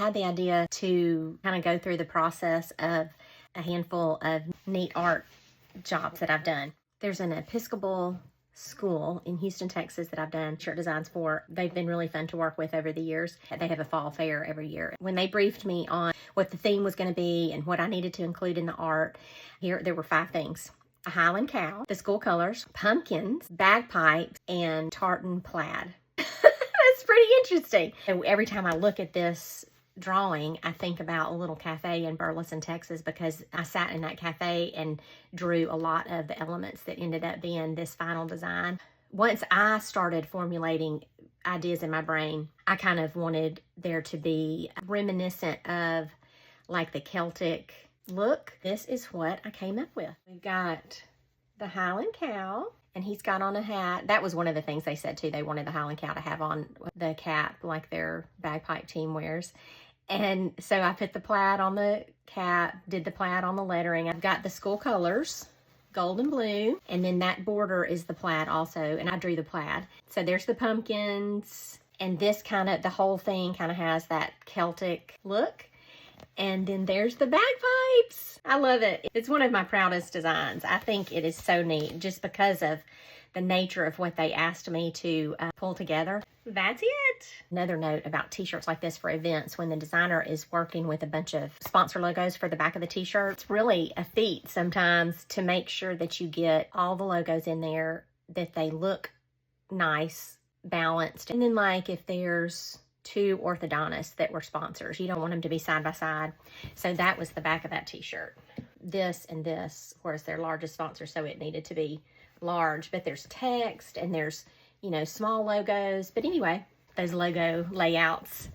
had the idea to kind of go through the process of a handful of neat art jobs that I've done. There's an Episcopal school in Houston, Texas that I've done shirt designs for. They've been really fun to work with over the years. They have a fall fair every year. When they briefed me on what the theme was going to be and what I needed to include in the art, there were 5 things. A highland cow, the school colors, pumpkins, bagpipes, and tartan plaid. That's pretty interesting. And every time I look at this drawing, I think about a little cafe in Burleson, Texas, because I sat in that cafe and drew a lot of the elements that ended up being this final design. Once I started formulating ideas in my brain, I kind of wanted there to be reminiscent of like the Celtic look. This is what I came up with. We've got the highland cow, and he's got on a hat. That was one of the things they said too. They wanted the highland cow to have on the cap like their bagpipe team wears. And so I put the plaid on the cap, did the plaid on the lettering. I've got the school colors, gold and blue, and then that border is the plaid also, and I drew the plaid. So there's the pumpkins, and this kind of, the whole thing kind of has that Celtic look. And then there's the bagpipes. I love it. It's one of my proudest designs. I think it is so neat just because of the nature of what they asked me to pull together. That's it. Another note about t-shirts like this for events, when the designer is working with a bunch of sponsor logos for the back of the t-shirt, it's really a feat sometimes to make sure that you get all the logos in there, that they look nice, balanced. And then like if there's 2 orthodontists that were sponsors, you don't want them to be side by side. So that was the back of that t-shirt. This and this was their largest sponsor, so it needed to be large, but there's text and there's, you know, small logos. But anyway, those logo layouts